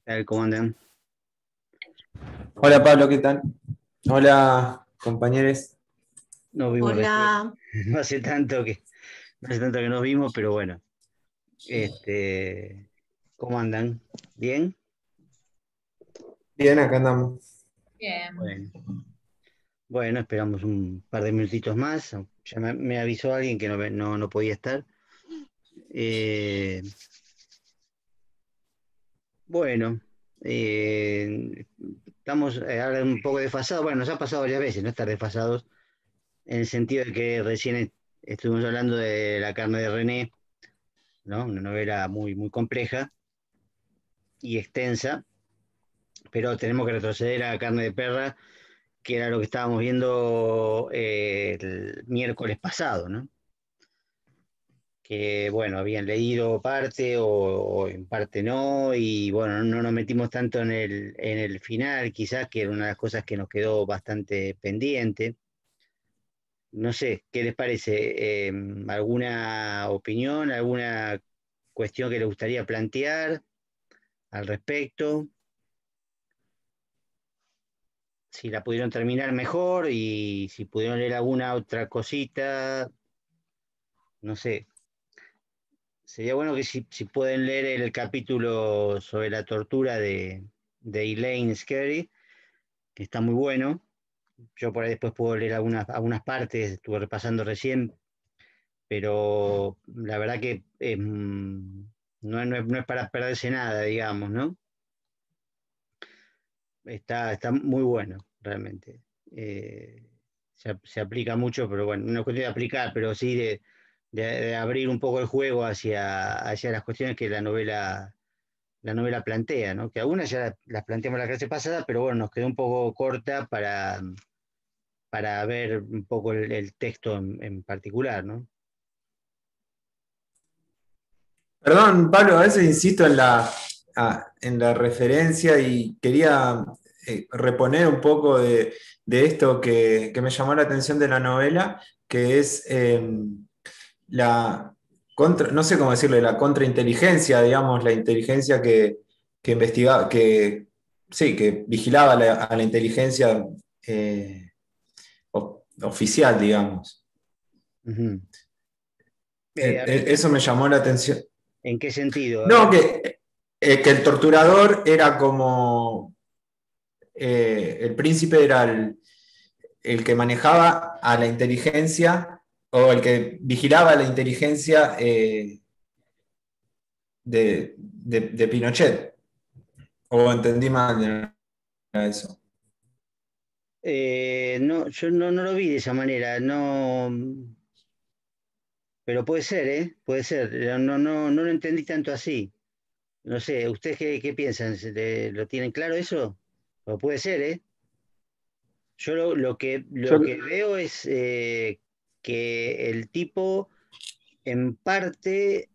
Tal, ¿cómo andan? Hola Pablo, ¿qué tal? Hola compañeros. Nos vimos recién. Hola, No hace tanto que, no hace tanto que nos vimos, pero bueno. Este, ¿Cómo andan? ¿Bien? Bien, acá andamos. bien. Bueno. Bueno, esperamos un par de minutitos más. Ya me avisó alguien que no podía estar. Eh, bueno, estamos ahora un poco desfasados. Bueno, nos ha pasado varias veces, no estar desfasados, en el sentido de que recién estuvimos hablando de La carne de René, ¿no? Una novela muy compleja y extensa, pero tenemos que retroceder a Carne de Perra, que era lo que estábamos viendo el miércoles pasado, ¿no? Que bueno, habían leído parte o en parte no, y bueno, no nos metimos tanto en el final, quizás, que era una de las cosas que nos quedó bastante pendiente. No sé, ¿qué les parece? ¿Alguna opinión, alguna cuestión que les gustaría plantear al respecto? Si la pudieron terminar mejor y si pudieron leer alguna otra cosita, no sé. Sería bueno que si pueden leer el capítulo sobre la tortura de Elaine Scarry, que está muy bueno. Yo por ahí después puedo leer algunas partes, estuve repasando recién, pero la verdad que no es para perderse nada, digamos, ¿no? Está muy bueno, realmente. Se aplica mucho, pero bueno, no es cuestión de aplicar, pero sí de abrir un poco el juego hacia las cuestiones que la novela plantea, ¿no? Que algunas ya las planteamos la clase pasada, pero bueno, nos quedó un poco corta para ver un poco el texto en particular, ¿no? Perdón, Pablo, a veces insisto en la referencia y quería reponer un poco de esto que me llamó la atención de la novela, que es la no sé cómo decirle, la contrainteligencia, digamos, la inteligencia que investigaba, sí, que vigilaba a la inteligencia oficial, digamos. Ujú. A ver, Eso me llamó la atención. ¿en qué sentido? A No, ver. que el torturador era como, el príncipe era el que manejaba a la inteligencia o el que vigilaba la inteligencia de Pinochet. O entendí mal eso. No, yo no lo vi de esa manera, no, pero puede ser, ¿eh? Puede ser. No lo entendí tanto así. No sé, ¿ustedes qué piensan? ¿Lo tienen claro eso? O puede ser, ¿eh? Yo lo Yo, que veo es que el tipo, en parte,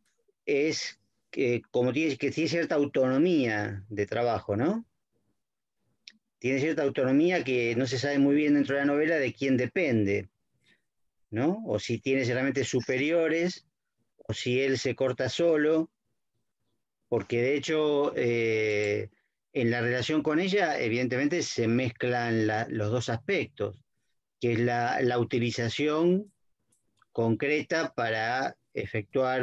es que tiene cierta autonomía de trabajo, ¿no? Tiene cierta autonomía que no se sabe muy bien dentro de la novela de quién depende, ¿no? O si tiene realmente superiores, o si él se corta solo, porque de hecho en la relación con ella evidentemente se mezclan los dos aspectos, que es la utilización concreta para efectuar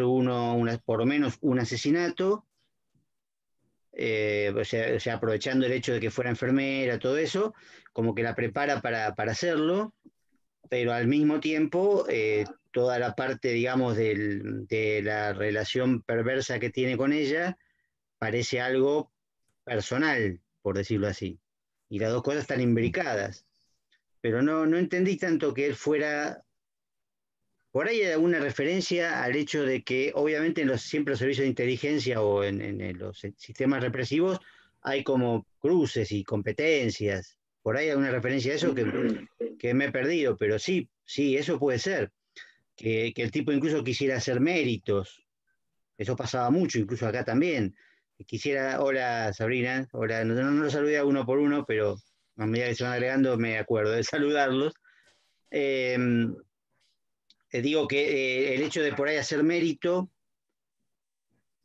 por lo menos un asesinato, o sea, aprovechando el hecho de que fuera enfermera, todo eso, como que la prepara para hacerlo, pero al mismo tiempo toda la parte, digamos, de la relación perversa que tiene con ella parece algo personal, por decirlo así. Y las dos cosas están imbricadas. Pero no entendí tanto que él fuera. Por ahí hay alguna referencia al hecho de que, obviamente, siempre los servicios de inteligencia o en los sistemas represivos hay como cruces y competencias. Por ahí hay alguna referencia a eso que me he perdido, pero sí, sí, eso puede ser. Que el tipo incluso quisiera hacer méritos. Eso pasaba mucho, incluso acá también. Quisiera, hola Sabrina, hola, no los saludé a uno por uno, pero a medida que se van agregando me acuerdo de saludarlos. Eh, Digo que el hecho de por ahí hacer mérito,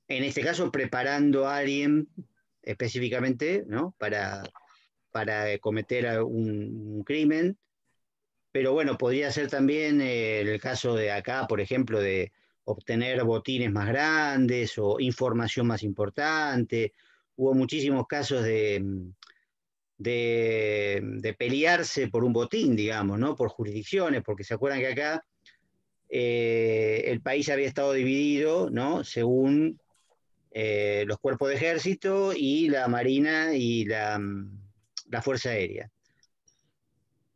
en este caso preparando a alguien específicamente, ¿no? Para cometer un crimen, pero bueno, podría ser también el caso de acá, por ejemplo, de obtener botines más grandes o información más importante. Hubo muchísimos casos de pelearse por un botín, digamos, ¿no? Por jurisdicciones, porque se acuerdan que acá el país había estado dividido, ¿no? Según los cuerpos de ejército y la marina y la fuerza aérea,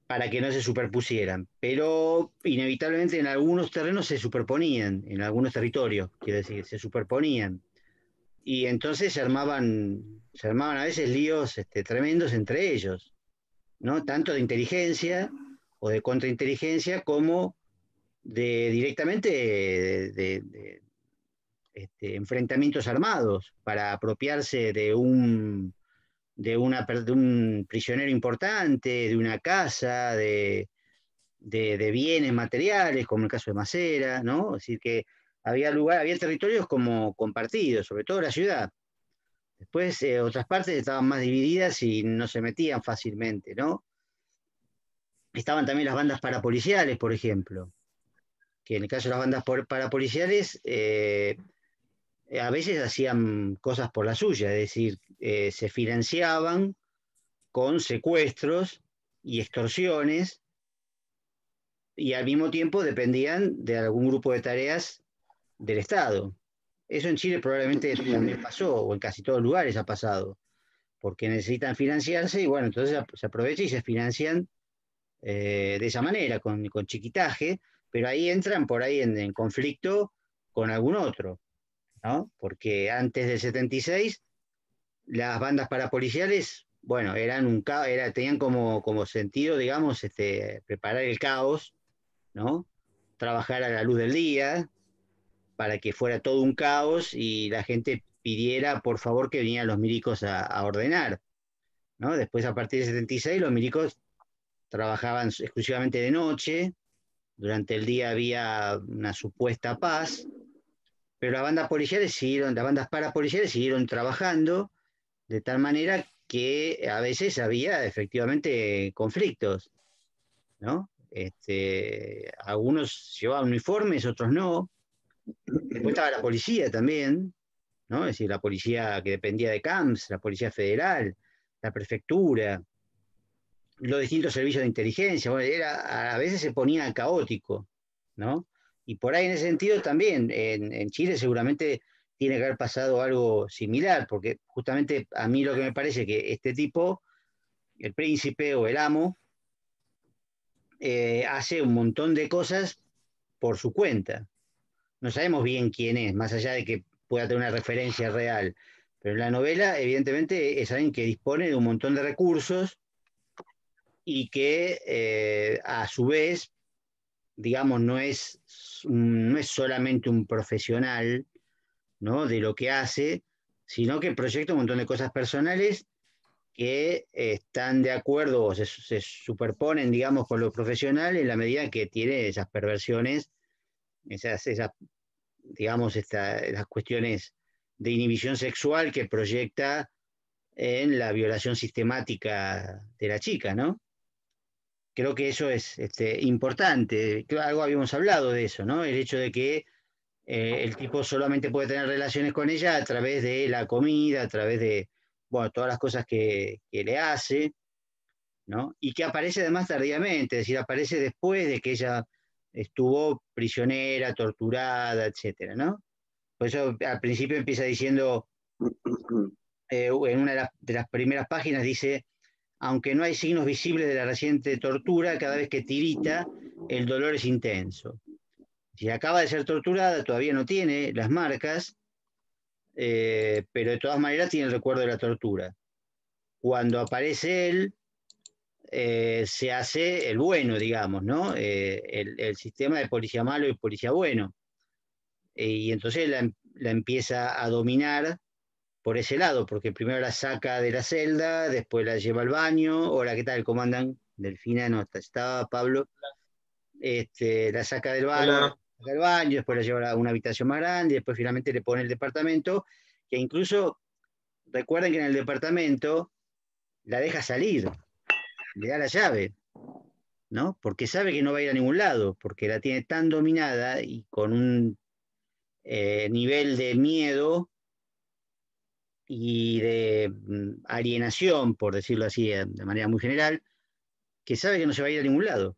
para que no se superpusieran. Pero inevitablemente en algunos terrenos se superponían, en algunos territorios, quiero decir, se superponían. Y entonces se armaban a veces líos tremendos entre ellos, ¿no? Tanto de inteligencia o de contrainteligencia como de directamente enfrentamientos armados para apropiarse de un prisionero importante, de una casa, de bienes materiales, como el caso de Macera, ¿no? Es decir, que había territorios como compartidos, sobre todo la ciudad. Después otras partes estaban más divididas y no se metían fácilmente, ¿no? Estaban también las bandas parapoliciales, por ejemplo, que en el caso de las bandas parapoliciales a veces hacían cosas por la suya, es decir, se financiaban con secuestros y extorsiones y al mismo tiempo dependían de algún grupo de tareas del Estado. Eso en Chile probablemente también pasó, o en casi todos lugares ha pasado, porque necesitan financiarse y bueno, entonces se aprovecha y se financian de esa manera, con chiquitaje, pero ahí entran por ahí en conflicto con algún otro, ¿no? Porque antes del 76 las bandas parapoliciales, bueno, tenían como sentido, digamos, preparar el caos, ¿no? Trabajar a la luz del día para que fuera todo un caos y la gente pidiera por favor que vinieran los milicos a ordenar, ¿no? Después, a partir del 76 los milicos trabajaban exclusivamente de noche, durante el día había una supuesta paz, pero las bandas parapoliciales siguieron trabajando de tal manera que a veces había efectivamente conflictos, ¿no? Algunos llevaban uniformes, otros no. Después estaba la policía también, ¿no? Es decir, la policía que dependía de CAMS, la policía federal, la prefectura, los distintos servicios de inteligencia. Bueno, a veces se ponía caótico, ¿no? Y por ahí en ese sentido también, en Chile seguramente tiene que haber pasado algo similar, porque justamente a mí lo que me parece que este tipo, el príncipe o el amo, hace un montón de cosas por su cuenta. No sabemos bien quién es, más allá de que pueda tener una referencia real. Pero en la novela, evidentemente, es alguien que dispone de un montón de recursos y que a su vez, digamos, no es solamente un profesional, ¿no? De lo que hace, sino que proyecta un montón de cosas personales que están de acuerdo o se superponen, digamos, con lo profesional en la medida que tiene esas perversiones, esas digamos, las cuestiones de inhibición sexual que proyecta en la violación sistemática de la chica, ¿no? Creo que eso es importante. Algo habíamos hablado de eso, ¿no? El hecho de que el tipo solamente puede tener relaciones con ella a través de la comida, a través de, bueno, todas las cosas que le hace, ¿no? Y que aparece además tardíamente, es decir, aparece después de que ella estuvo prisionera, torturada, etcétera, ¿no? Por eso al principio empieza diciendo, en una de las primeras páginas dice, aunque no hay signos visibles de la reciente tortura, cada vez que tirita, el dolor es intenso. Si acaba de ser torturada, todavía no tiene las marcas, pero de todas maneras tiene el recuerdo de la tortura. Cuando aparece él, se hace el bueno, digamos, ¿no? El sistema de policía malo y policía bueno. Y entonces la empieza a dominar por ese lado, porque primero la saca de la celda, después la lleva al baño. Hola, ¿qué tal? ¿Cómo andan? Delfina, no, estaba Pablo. La saca Hola. del baño, después la lleva a una habitación más grande, después finalmente le pone el departamento, que incluso recuerden que en el departamento la deja salir, le da la llave, ¿no? Porque sabe que no va a ir a ningún lado, porque la tiene tan dominada y con un nivel de miedo y de alienación, por decirlo así de manera muy general, que sabe que no se va a ir a ningún lado,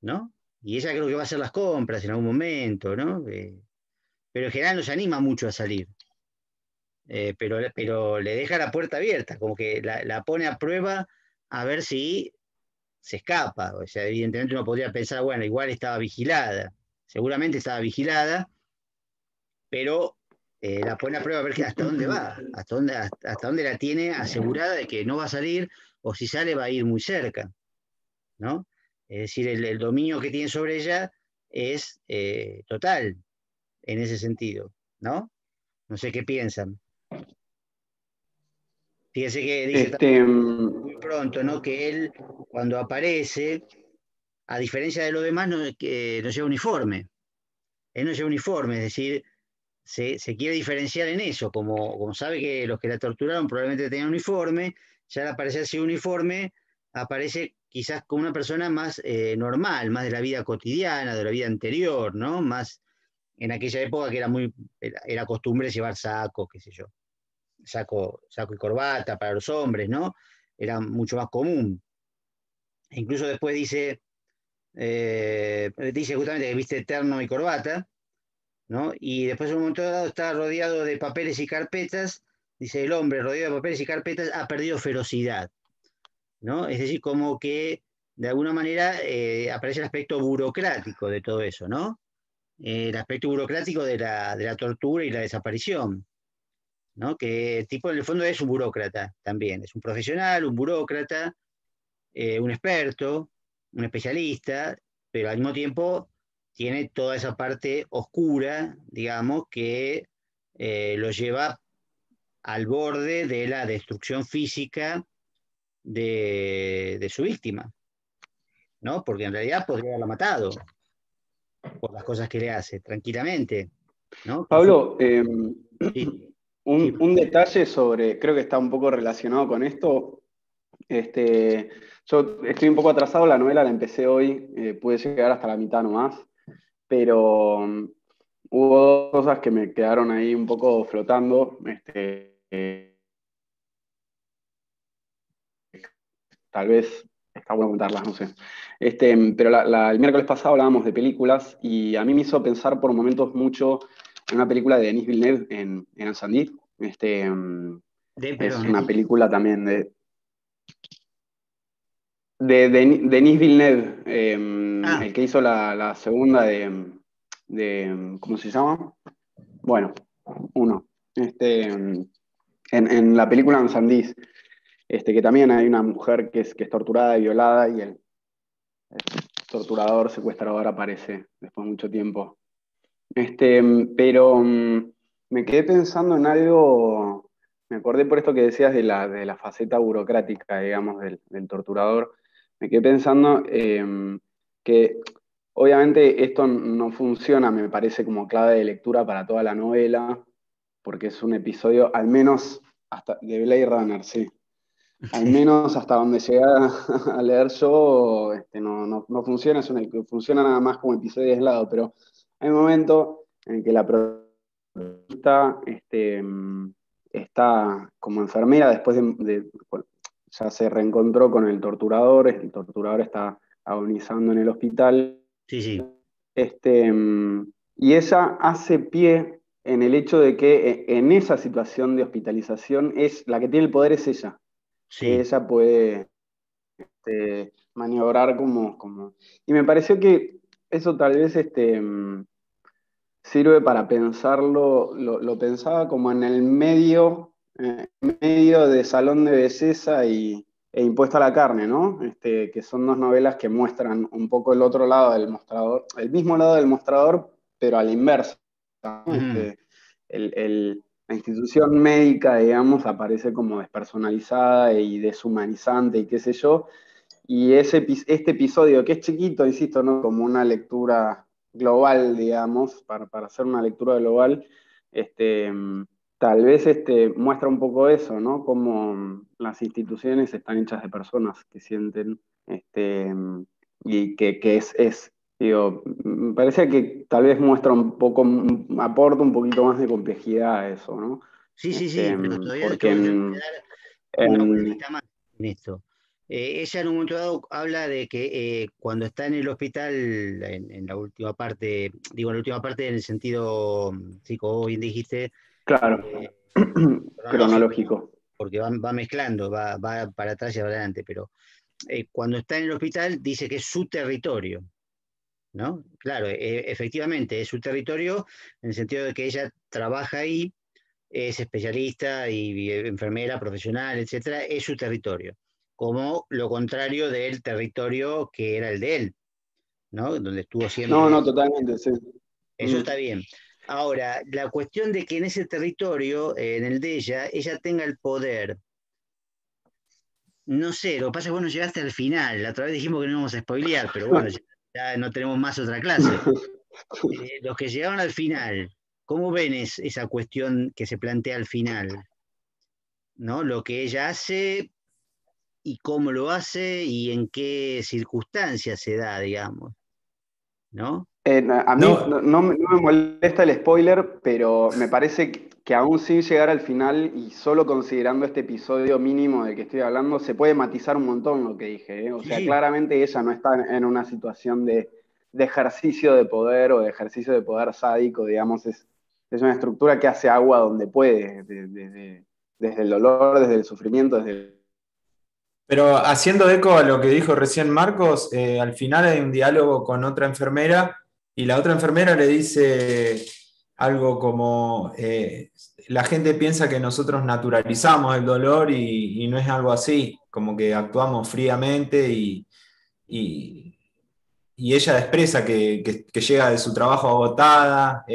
¿no? Y ella creo que va a hacer las compras en algún momento, ¿no? Pero en general no se anima mucho a salir. Pero le deja la puerta abierta, como que la pone a prueba a ver si se escapa. O sea, evidentemente uno podría pensar, bueno, igual estaba vigilada, seguramente estaba vigilada, pero la pone a prueba a ver hasta dónde va, hasta dónde la tiene asegurada de que no va a salir, o si sale va a ir muy cerca, ¿no? Es decir, el dominio que tiene sobre ella es total en ese sentido, ¿no? No sé qué piensan. Fíjese que dice Este, muy pronto, ¿no? Que él, cuando aparece, a diferencia de los demás, no lleva uniforme. Él no lleva uniforme, es decir, se quiere diferenciar en eso, como sabe que los que la torturaron probablemente tenían uniforme, ya al aparecer sin uniforme, aparece quizás como una persona más normal, más de la vida cotidiana, de la vida anterior, ¿no? Más en aquella época que era costumbre llevar saco, qué sé yo, saco y corbata para los hombres, ¿no? Era mucho más común. E incluso después dice justamente que viste terno y corbata, ¿no? Y después en un momento dado está rodeado de papeles y carpetas, dice el hombre rodeado de papeles y carpetas ha perdido ferocidad, ¿no? Es decir, como que de alguna manera aparece el aspecto burocrático de todo eso, ¿no? El aspecto burocrático de la tortura y la desaparición, ¿no? Que el tipo en el fondo es un burócrata también, es un profesional, un burócrata, un experto, un especialista, pero al mismo tiempo tiene toda esa parte oscura, digamos, que lo lleva al borde de la destrucción física de su víctima, ¿no? Porque en realidad podría haberla matado por las cosas que le hace, tranquilamente, ¿no? Pablo, Sí, sí. un detalle sobre, creo que está un poco relacionado con esto. Yo estoy un poco atrasado, la novela la empecé hoy, pude llegar hasta la mitad nomás, pero hubo dos cosas que me quedaron ahí un poco flotando. Tal vez está bueno contarlas, no sé. Pero el miércoles pasado hablábamos de películas y a mí me hizo pensar por momentos mucho en una película de Denis Villeneuve en Incendie. Es una Perdón. película también de Denis Villeneuve, Ah, el que hizo la segunda ¿cómo se llama? Bueno, uno. En la película Incendie, que también hay una mujer que es torturada y violada y el torturador, secuestrador aparece después de mucho tiempo. Pero me quedé pensando en algo, me acordé por esto que decías de la faceta burocrática, digamos, del torturador. Me quedé pensando que obviamente esto no funciona, me parece como clave de lectura para toda la novela, porque es un episodio, al menos hasta de Blade Runner, sí. Al sí. menos hasta donde llegué a leer yo, no funciona, funciona nada más como episodio aislado, pero hay un momento en que la protagonista está como enfermera después bueno, ya se reencontró con el torturador está agonizando en el hospital, Sí, sí, este, y ella hace pie en el hecho de que en esa situación de hospitalización es la que tiene el poder es ella, que sí. ella puede maniobrar Y me pareció que eso tal vez sirve para pensarlo, lo pensaba como en el medio de Salón de Belleza e Impuesto a la Carne, ¿no? Que son dos novelas que muestran un poco el otro lado del mostrador, el mismo lado del mostrador, pero a la inversa, ¿no? Ujú. La institución médica, digamos, aparece como despersonalizada y deshumanizante y qué sé yo, y este episodio, que es chiquito, insisto, ¿no? Como una lectura global, digamos, para hacer una lectura global, este, tal vez muestra un poco eso, ¿no? Cómo las instituciones están hechas de personas que sienten, y que digo, me parece que tal vez muestra un poco, aporta un poquito más de complejidad a eso, ¿no? Sí, sí, sí, pero todavía Porque tengo que dar una en- vueltita más en esto. Ella en un momento dado habla de que cuando está en el hospital, en la última parte, digo en la última parte en el sentido, sí, como vos bien dijiste, claro, eh, cronológico, ¿no? cronológico. Porque va mezclando, va para atrás y para adelante, pero cuando está en el hospital dice que es su territorio, ¿no? Claro, efectivamente es su territorio en el sentido de que ella trabaja ahí, es especialista y enfermera profesional, etcétera, es su territorio, como lo contrario del territorio que era el de él, ¿no? Donde estuvo No, siempre. no, totalmente, sí. Eso Mm. está bien. Ahora, la cuestión de que en ese territorio, en el de ella tenga el poder, no sé, lo que pasa es que bueno, llegaste al final, la otra vez dijimos que no íbamos a spoilear, pero bueno, ya no tenemos más otra clase. Los que llegaron al final, ¿cómo ven esa cuestión que se plantea al final? ¿No? Lo que ella hace y cómo lo hace y en qué circunstancias se da, digamos, ¿no? A mí No, no me molesta el spoiler, pero me parece que aún sin llegar al final y solo considerando este episodio mínimo del que estoy hablando, se puede matizar un montón lo que dije, ¿eh? O Sí, sea, sí, claramente ella no está en una situación de ejercicio de poder o de ejercicio de poder sádico, digamos, es una estructura que hace agua donde puede, desde el dolor, desde el sufrimiento, desde el... pero haciendo eco a lo que dijo recién Marcos, al final hay un diálogo con otra enfermera y la otra enfermera le dice algo como, la gente piensa que nosotros naturalizamos el dolor y no es algo así, como que actuamos fríamente y- y ella expresa que llega de su trabajo agotada,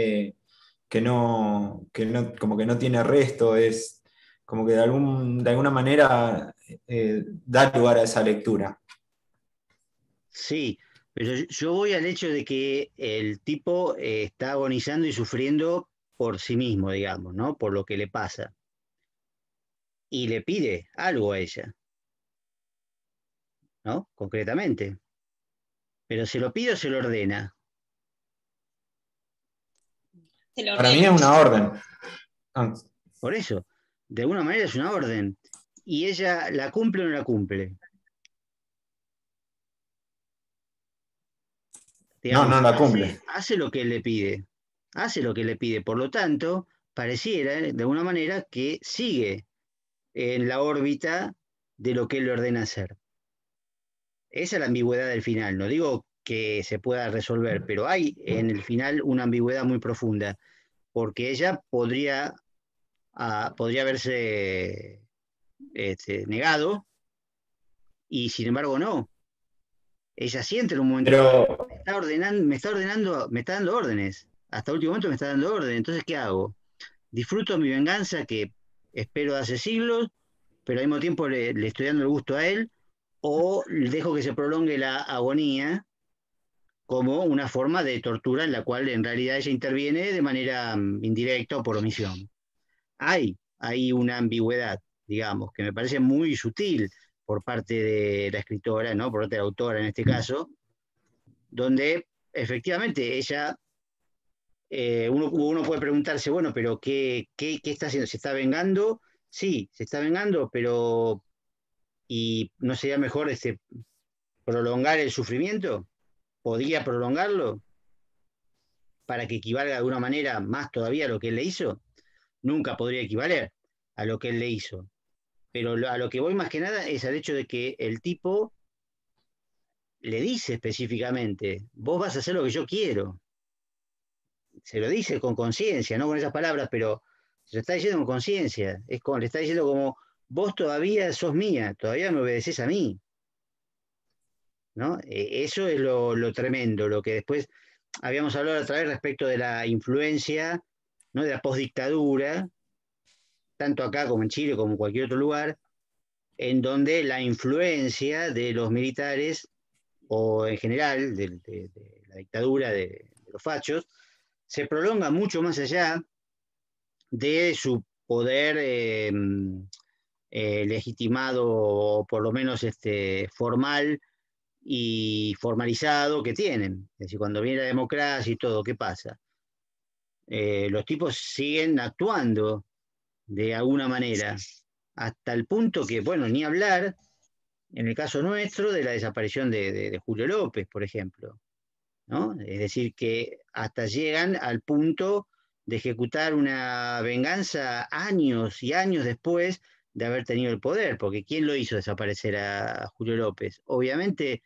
como que no tiene resto, es como que de alguna manera da lugar a esa lectura. sí, pero yo voy al hecho de que el tipo está agonizando y sufriendo por sí mismo, digamos, ¿no? Por lo que le pasa. Y le pide algo a ella, ¿no? Concretamente. Pero se lo pide o se lo ordena. Se lo Para mí es ordena. una orden. Ah, Por eso, de alguna manera es una orden. Y ella la cumple o no la cumple. no, Digamos, no la cumple. hace lo que él le pide, hace lo que le pide, por lo tanto, pareciera de alguna manera que sigue en la órbita de lo que él le ordena hacer. Esa es la ambigüedad del final, no digo que se pueda resolver, pero hay en el final una ambigüedad muy profunda, porque ella podría haberse negado y sin embargo no. Ella siente en un momento Pero, dado, me está dando órdenes. Hasta el último momento me está dando órdenes. Entonces, ¿qué hago? Disfruto mi venganza que espero de hace siglos, pero al mismo tiempo le estoy dando el gusto a él, o dejo que se prolongue la agonía como una forma de tortura en la cual en realidad ella interviene de manera indirecta o por omisión. Hay una ambigüedad, digamos, que me parece muy sutil por parte de la escritora, ¿no? Por parte de la autora en este caso, donde efectivamente ella, uno puede preguntarse, bueno, pero ¿qué está haciendo? ¿Se está vengando? Sí, se está vengando, pero ¿y no sería mejor prolongar el sufrimiento? ¿Podría prolongarlo para que equivalga de alguna manera más todavía a lo que él le hizo? Nunca podría equivaler a lo que él le hizo. Pero a lo que voy más que nada es al hecho de que el tipo le dice específicamente, vos vas a hacer lo que yo quiero. Se lo dice con conciencia, no con esas palabras, pero se lo está diciendo con conciencia. Le está diciendo como, vos todavía sos mía, todavía me obedeces a mí. ¿No? Eso es lo tremendo, lo que después habíamos hablado otra vez respecto de la influencia, ¿no? De la postdictadura, tanto acá como en Chile, como en cualquier otro lugar, en donde la influencia de los militares, o en general de la dictadura de los fachos, se prolonga mucho más allá de su poder legitimado, o por lo menos formal y formalizado que tienen. Es decir, cuando viene la democracia y todo, ¿qué pasa? Los tipos siguen actuando de alguna manera, hasta el punto que, bueno, ni hablar, en el caso nuestro, de la desaparición de Julio López, por ejemplo, ¿no? Es decir, que hasta llegan al punto de ejecutar una venganza años y años después de haber tenido el poder, porque ¿quién lo hizo desaparecer a Julio López? Obviamente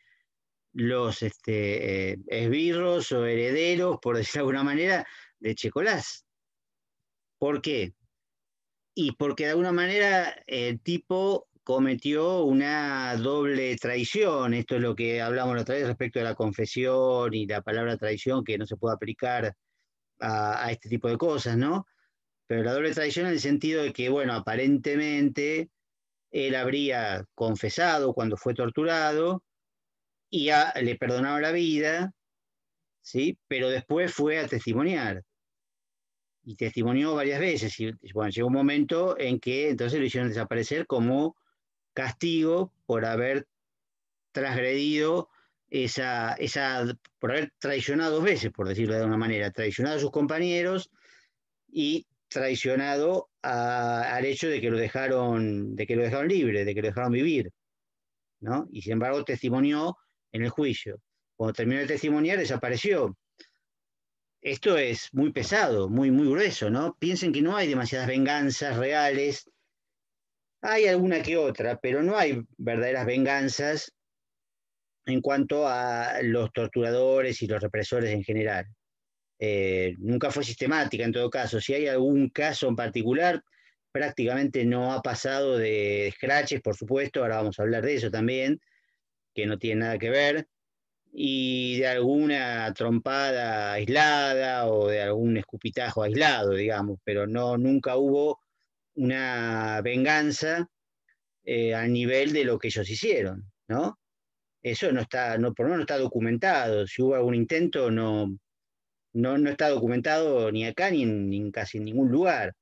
los esbirros o herederos, por decirlo de alguna manera, de Checolás. ¿Por qué? Y porque de alguna manera el tipo cometió una doble traición. Esto es lo que hablamos la otra vez respecto de la confesión y la palabra traición, que no se puede aplicar a este tipo de cosas, ¿no? Pero la doble traición en el sentido de que, bueno, aparentemente él habría confesado cuando fue torturado y le perdonaron la vida, ¿sí? Pero después fue a testimoniar. Y testimonió varias veces. Y bueno, llegó un momento en que entonces lo hicieron desaparecer como castigo por haber transgredido por haber traicionado 2 veces, por decirlo de alguna manera, traicionado a sus compañeros y traicionado al hecho de que lo dejaron libre, de que lo dejaron vivir, ¿no? Y sin embargo testimonió en el juicio. Cuando terminó de testimoniar, desapareció. Esto es muy pesado, muy, muy grueso, ¿no? Piensen que no hay demasiadas venganzas reales. Hay alguna que otra, pero no hay verdaderas venganzas en cuanto a los torturadores y los represores en general. Nunca fue sistemática en todo caso. Si hay algún caso en particular, prácticamente no ha pasado de scratches, por supuesto, ahora vamos a hablar de eso también, que no tiene nada que ver, y de alguna trompada aislada o de algún escupitajo aislado, digamos, pero no, nunca hubo una venganza al nivel de lo que ellos hicieron, ¿no? Eso no está, no, por lo menos no está documentado. Si hubo algún intento, no está documentado ni acá ni en casi en ningún lugar.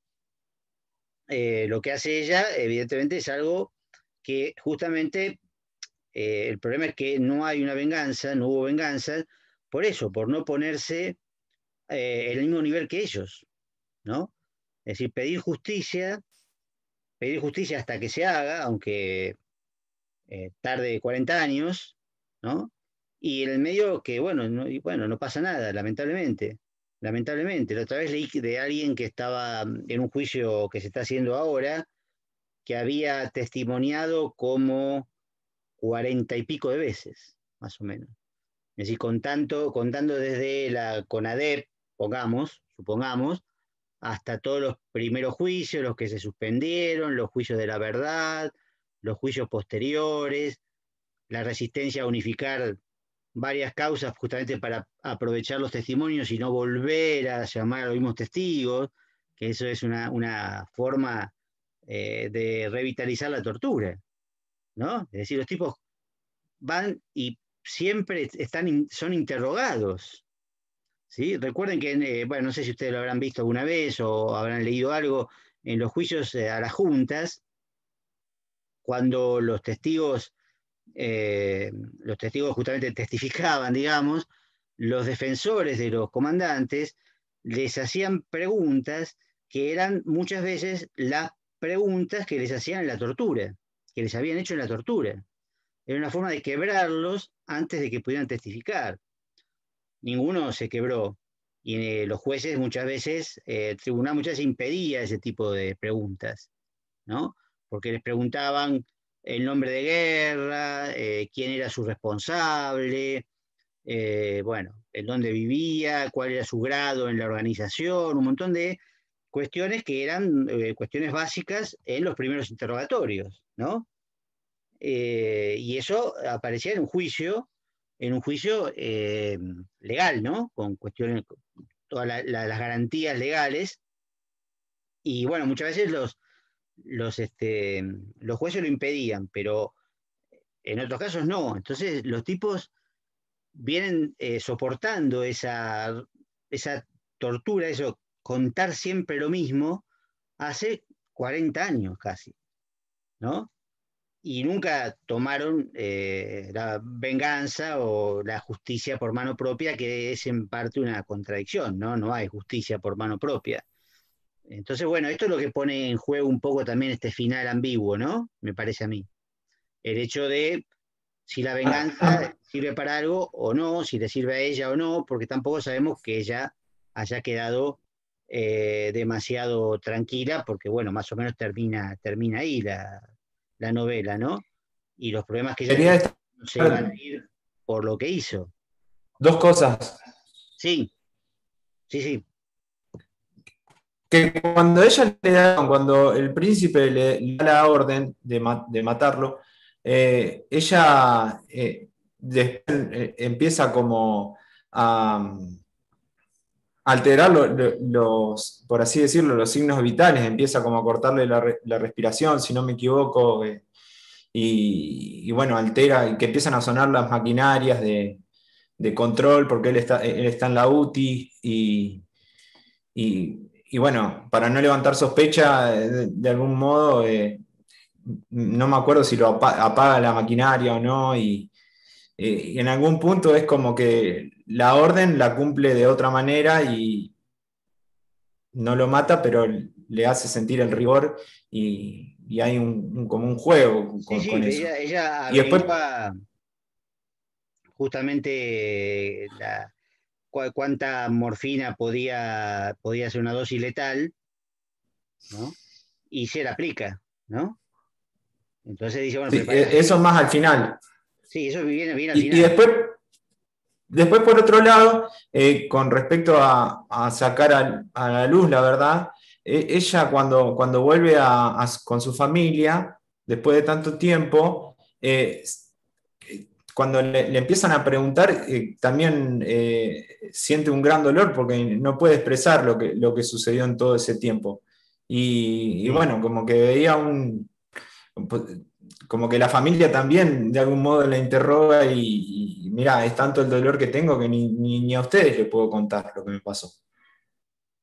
Lo que hace ella, evidentemente, es algo que justamente el problema es que no hay una venganza, no hubo venganza, por eso, por no ponerse en el mismo nivel que ellos, ¿no? Es decir, pedir justicia hasta que se haga, aunque tarde 40 años, ¿no? Y en el medio que, bueno, no pasa nada, lamentablemente. Lamentablemente. La otra vez leí de alguien que estaba en un juicio que se está haciendo ahora, que había testimoniado como 40 y pico de veces, más o menos. Es decir, contando desde la CONADEP, supongamos, hasta todos los primeros juicios, los que se suspendieron, los juicios de la verdad, los juicios posteriores, la resistencia a unificar varias causas justamente para aprovechar los testimonios y no volver a llamar a los mismos testigos, que eso es una forma de revitalizar la tortura, ¿no? Es decir, los tipos van y siempre son interrogados, ¿sí? Recuerden que, bueno, no sé si ustedes lo habrán visto alguna vez o habrán leído algo en los juicios a las juntas, cuando los testigos justamente testificaban, digamos, los defensores de los comandantes les hacían preguntas que eran muchas veces las preguntas que les hacían en la tortura, que les habían hecho en la tortura. Era una forma de quebrarlos antes de que pudieran testificar. Ninguno se quebró. Y los jueces muchas veces, el tribunal muchas veces impedía ese tipo de preguntas, ¿no? Porque les preguntaban el nombre de guerra, quién era su responsable, bueno, en dónde vivía, cuál era su grado en la organización, un montón de cuestiones que eran cuestiones básicas en los primeros interrogatorios, ¿no? Y eso aparecía en un juicio legal, ¿no? Con cuestiones, todas las garantías legales. Y bueno, muchas veces los jueces lo impedían, pero en otros casos no. Entonces los tipos vienen soportando esa tortura, eso, contar siempre lo mismo, hace 40 años casi, ¿no? Y nunca tomaron la venganza o la justicia por mano propia, que es en parte una contradicción, ¿no? No hay justicia por mano propia. Entonces, bueno, esto es lo que pone en juego un poco también este final ambiguo, ¿no? Me parece a mí. El hecho de si la venganza sirve para algo o no, si le sirve a ella o no, porque tampoco sabemos que ella haya quedado demasiado tranquila, porque bueno, más o menos termina ahí la novela, ¿no? Y los problemas que ella Quería tiene destacar no se iban a ir por lo que hizo. dos cosas. Sí, sí, sí, Que cuando cuando el príncipe le da la orden de matarlo, ella después, empieza como a alterar los, por así decirlo, los signos vitales, empieza como a cortarle la respiración, si no me equivoco, y bueno, altera, y que empiezan a sonar las maquinarias de control, porque él está en la UTI, y bueno, para no levantar sospecha, de algún modo, no me acuerdo si lo apaga la maquinaria o no, y en algún punto es como que la orden la cumple de otra manera y no lo mata, pero le hace sentir el rigor y hay como un juego sí, sí, con eso. ella Y después, averigua justamente cuánta morfina podía ser una dosis letal, ¿no? Y se la aplica, ¿no? Entonces dice, bueno, sí, prepárese. eso más al final. Sí, eso viene al Y final. después, por otro lado, con respecto a sacar a la luz, la verdad, ella cuando vuelve con su familia, después de tanto tiempo, cuando le empiezan a preguntar, también siente un gran dolor porque no puede expresar lo que sucedió en todo ese tiempo. Y Sí, bueno, como que veía como que la familia también de algún modo la interroga y mira, es tanto el dolor que tengo que ni a ustedes les puedo contar lo que me pasó.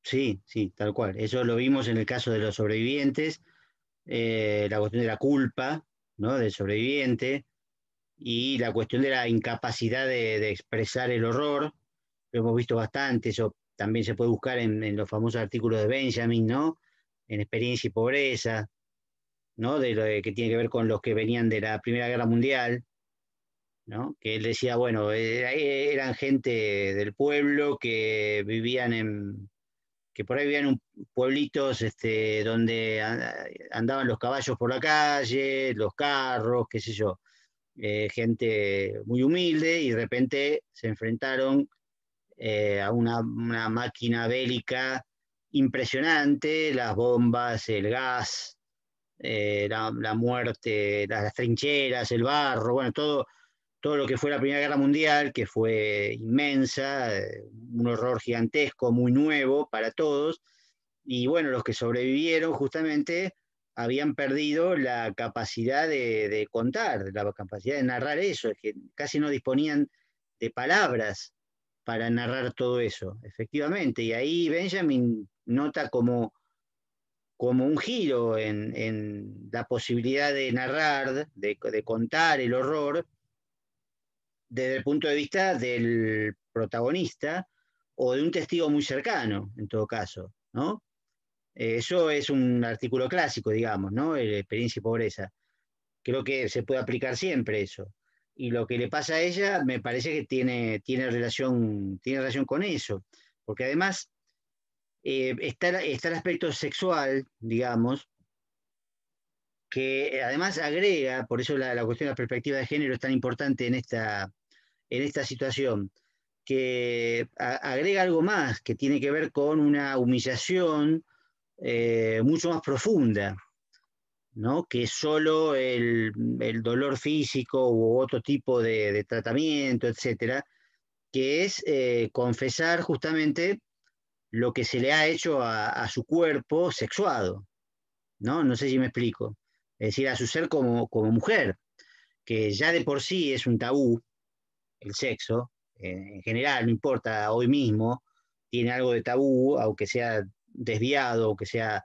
sí, sí, tal cual. Eso lo vimos en el caso de los sobrevivientes, la cuestión de la culpa, ¿no? Del sobreviviente y la cuestión de la incapacidad de expresar el horror. Lo hemos visto bastante, eso también se puede buscar en los famosos artículos de Benjamin, ¿no? En Experiencia y Pobreza, ¿no? De lo que tiene que ver con los que venían de la Primera Guerra Mundial, ¿no? Que él decía, bueno, eran gente del pueblo que por ahí vivían en pueblitos donde andaban los caballos por la calle, los carros, qué sé yo, gente muy humilde y de repente se enfrentaron a una máquina bélica impresionante, las bombas, el gas, la muerte, las trincheras, el barro, bueno, todo lo que fue la Primera Guerra Mundial, que fue inmensa, un horror gigantesco, muy nuevo para todos, y bueno, los que sobrevivieron justamente habían perdido la capacidad de contar, la capacidad de narrar eso, es que casi no disponían de palabras para narrar todo eso, efectivamente, y ahí Benjamin nota como un giro en la posibilidad de narrar, de contar el horror desde el punto de vista del protagonista o de un testigo muy cercano, en todo caso, ¿no? Eso es un artículo clásico, digamos, ¿no? Experiencia y pobreza. Creo que se puede aplicar siempre eso. Y lo que le pasa a ella me parece que tiene relación con eso, porque además está el aspecto sexual, digamos, que además agrega, por eso la cuestión de la perspectiva de género es tan importante en esta situación, que agrega algo más que tiene que ver con una humillación mucho más profunda, ¿no? Que solo el dolor físico u otro tipo de tratamiento, etcétera, que es confesar justamente lo que se le ha hecho a su cuerpo sexuado, ¿no? No sé si me explico. Es decir, a su ser como mujer, que ya de por sí es un tabú, el sexo, en general, no importa, hoy mismo tiene algo de tabú, aunque sea desviado, aunque sea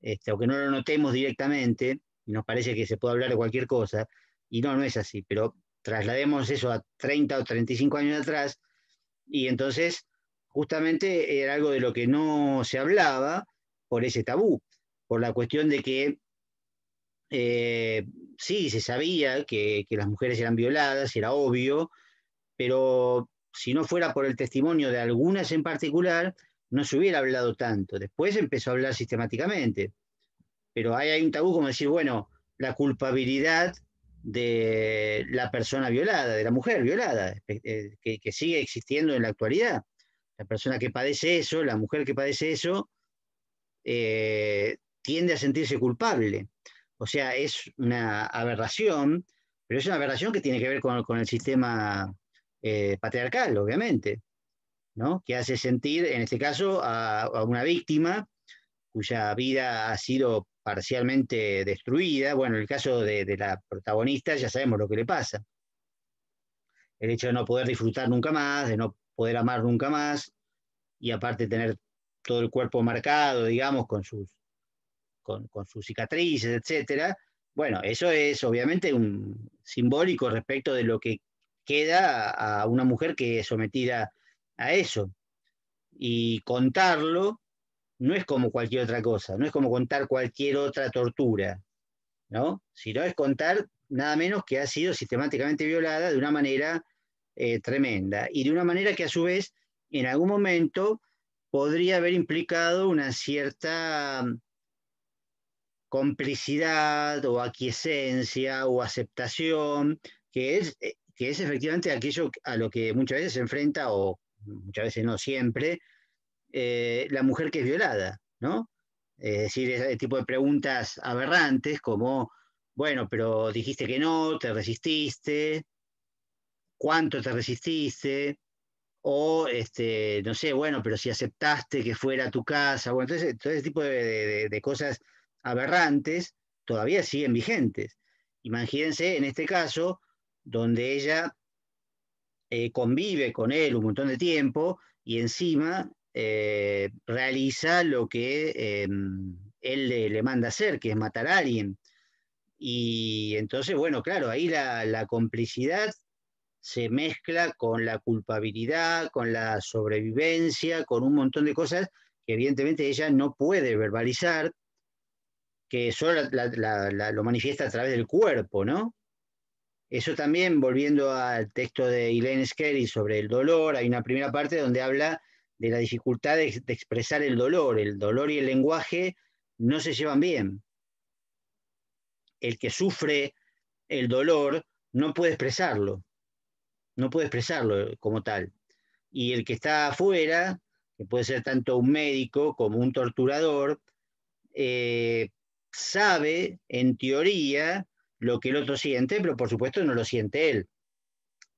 o que no lo notemos directamente, y nos parece que se puede hablar de cualquier cosa, y no es así, pero traslademos eso a 30 o 35 años atrás, y entonces justamente era algo de lo que no se hablaba por ese tabú, por la cuestión de que sí, se sabía que las mujeres eran violadas, era obvio, pero si no fuera por el testimonio de algunas en particular, no se hubiera hablado tanto. Después empezó a hablar sistemáticamente, pero hay un tabú como decir, bueno, la culpabilidad de la persona violada, de la mujer violada, que sigue existiendo en la actualidad. La persona que padece eso, la mujer que padece eso, tiende a sentirse culpable. O sea, es una aberración, pero es una aberración que tiene que ver con el sistema patriarcal, obviamente, ¿no? Que hace sentir, en este caso, a una víctima cuya vida ha sido parcialmente destruida. Bueno, en el caso de la protagonista ya sabemos lo que le pasa. El hecho de no poder disfrutar nunca más, de no poder amar nunca más, y aparte tener todo el cuerpo marcado, digamos, con sus cicatrices, etcétera. Bueno, eso es obviamente un simbólico respecto de lo que queda a una mujer que es sometida a eso. Y contarlo no es como cualquier otra cosa, no es como contar cualquier otra tortura, ¿no? Sino es contar nada menos que ha sido sistemáticamente violada de una manera tremenda y de una manera que a su vez en algún momento podría haber implicado una cierta complicidad o aquiescencia o aceptación, que es efectivamente aquello a lo que muchas veces se enfrenta, o muchas veces no siempre, la mujer que es violada, ¿no? Es decir, ese tipo de preguntas aberrantes como, bueno, pero dijiste que no, te resististe, ¿cuánto te resististe? O, no sé, bueno, pero si aceptaste que fuera a tu casa, bueno, entonces todo ese tipo de cosas aberrantes todavía siguen vigentes. Imagínense en este caso, donde ella convive con él un montón de tiempo y encima realiza lo que él le manda hacer, que es matar a alguien. Y entonces, bueno, claro, ahí la complicidad se mezcla con la culpabilidad, con la sobrevivencia, con un montón de cosas que evidentemente ella no puede verbalizar, que solo lo manifiesta a través del cuerpo, ¿no? Eso también, volviendo al texto de Elaine Scarry sobre el dolor, hay una primera parte donde habla de la dificultad de expresar el dolor. El dolor y el lenguaje no se llevan bien. El que sufre el dolor no puede expresarlo, no puede expresarlo como tal. Y el que está afuera, que puede ser tanto un médico como un torturador, sabe, en teoría, lo que el otro siente, pero por supuesto no lo siente él.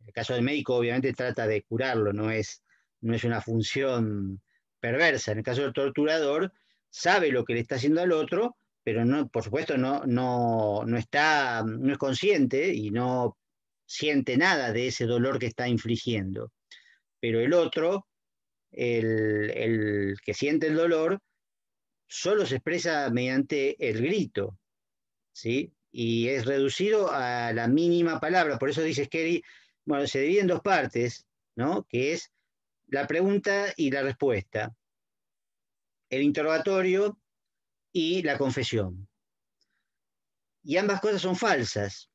En el caso del médico, obviamente, trata de curarlo, no es una función perversa. En el caso del torturador, sabe lo que le está haciendo al otro, pero no, por supuesto no es consciente y no siente nada de ese dolor que está infligiendo. Pero el otro, el que siente el dolor, solo se expresa mediante el grito, ¿sí? Y es reducido a la mínima palabra. Por eso dice Scarry, bueno, se divide en dos partes, ¿no? Que es la pregunta y la respuesta, el interrogatorio y la confesión. Y ambas cosas son falsas,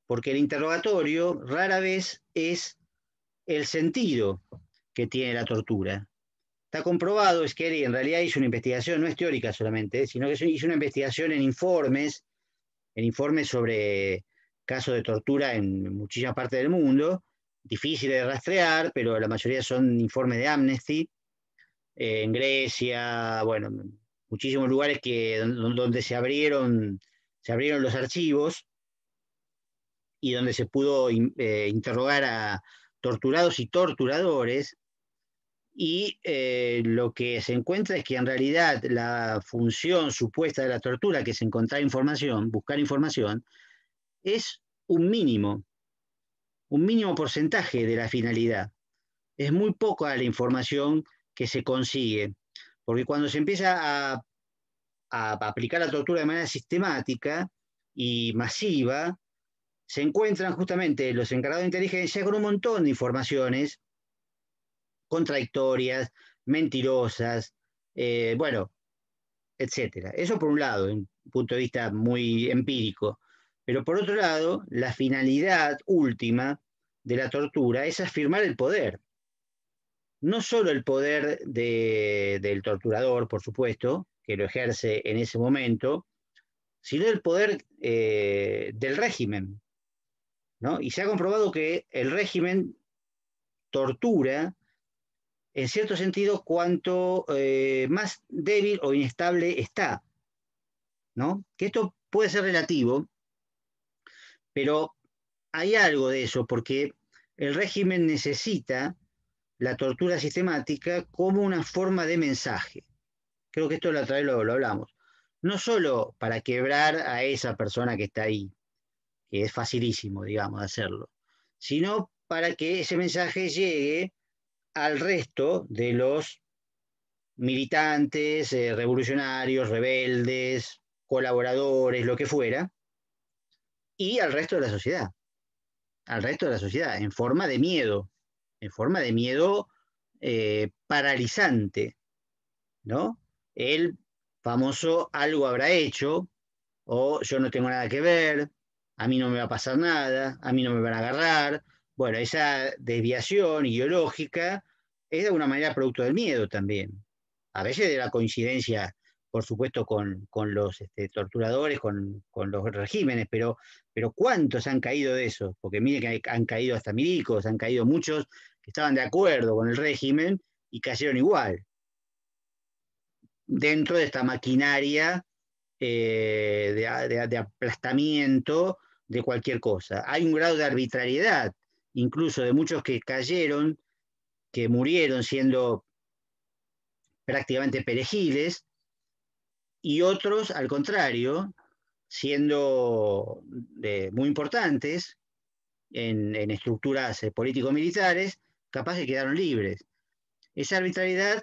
porque el interrogatorio rara vez es el sentido que tiene la tortura. Está comprobado, Scarry en realidad hizo una investigación, no es teórica solamente, sino que hizo una investigación en informes sobre casos de tortura en muchísimas partes del mundo, difíciles de rastrear, pero la mayoría son informes de Amnesty, en Grecia, bueno, muchísimos lugares donde se abrieron los archivos y donde se pudo interrogar a torturados y torturadores. Y lo que se encuentra es que en realidad la función supuesta de la tortura, que es encontrar información, buscar información, es un mínimo porcentaje de la finalidad. Es muy poca la información que se consigue, porque cuando se empieza a aplicar la tortura de manera sistemática y masiva, se encuentran justamente los encargados de inteligencia con un montón de informaciones contradictorias, mentirosas, bueno, etcétera. Eso por un lado, en un punto de vista muy empírico. Pero por otro lado, la finalidad última de la tortura es afirmar el poder. No solo el poder del torturador, por supuesto, que lo ejerce en ese momento, sino el poder del régimen, ¿no? Y se ha comprobado que el régimen tortura, en cierto sentido, cuanto más débil o inestable está, ¿no? Que esto puede ser relativo, pero hay algo de eso, porque el régimen necesita la tortura sistemática como una forma de mensaje. Creo que esto la otra vez lo hablamos. No solo para quebrar a esa persona que está ahí, que es facilísimo, digamos, hacerlo, sino para que ese mensaje llegue al resto de los militantes, revolucionarios, rebeldes, colaboradores, lo que fuera, y al resto de la sociedad, en forma de miedo paralizante, ¿no? El famoso algo habrá hecho, o yo no tengo nada que ver, a mí no me va a pasar nada, a mí no me van a agarrar. Bueno, esa desviación ideológica es de alguna manera producto del miedo también. A veces de la coincidencia, por supuesto, con los torturadores, con los regímenes, pero ¿cuántos han caído de eso? Porque miren que han caído hasta milicos, han caído muchos que estaban de acuerdo con el régimen y cayeron igual, dentro de esta maquinaria de aplastamiento de cualquier cosa. Hay un grado de arbitrariedad, incluso de muchos que cayeron, que murieron siendo prácticamente perejiles, y otros, al contrario, siendo muy importantes en estructuras político-militares, capaz que quedaron libres. Esa arbitrariedad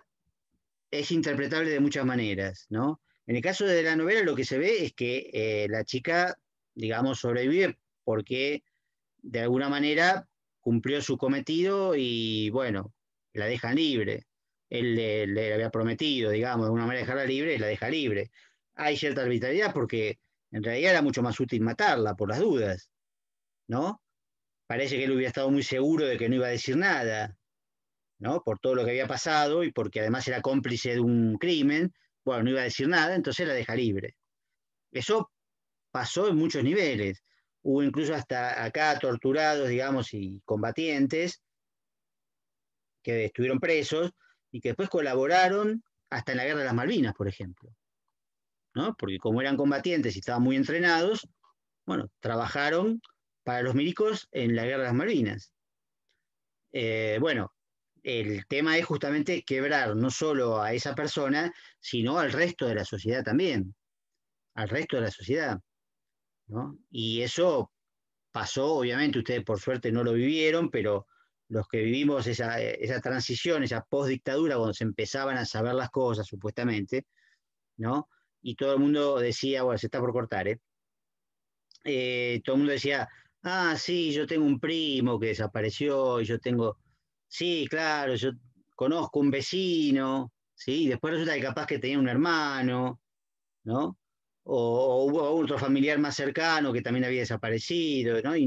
es interpretable de muchas maneras, ¿no? En el caso de la novela lo que se ve es que la chica, digamos, sobrevive porque de alguna manera cumplió su cometido y bueno, la dejan libre. Él le había prometido, digamos, de alguna manera dejarla libre y la deja libre. Hay cierta arbitrariedad porque en realidad era mucho más útil matarla por las dudas, ¿no? Parece que él hubiera estado muy seguro de que no iba a decir nada, ¿no? Por todo lo que había pasado y porque además era cómplice de un crimen, bueno, no iba a decir nada, entonces la deja libre. Eso pasó en muchos niveles. Hubo incluso hasta acá torturados, digamos, y combatientes que estuvieron presos y que después colaboraron hasta en la Guerra de las Malvinas, por ejemplo, ¿no? Porque como eran combatientes y estaban muy entrenados, bueno, trabajaron para los milicos en la Guerra de las Malvinas. Bueno, el tema es justamente quebrar no solo a esa persona, sino al resto de la sociedad también, al resto de la sociedad, ¿no? Y eso pasó, obviamente, ustedes por suerte no lo vivieron, pero los que vivimos esa transición, esa postdictadura, cuando se empezaban a saber las cosas, supuestamente, ¿no? Y todo el mundo decía, bueno, se está por cortar, ¿eh? Todo el mundo decía, ah, sí, yo tengo un primo que desapareció, y yo tengo, sí, claro, yo conozco un vecino, ¿sí? Y después resulta que capaz que tenía un hermano, ¿no? O hubo otro familiar más cercano que también había desaparecido, ¿no? Y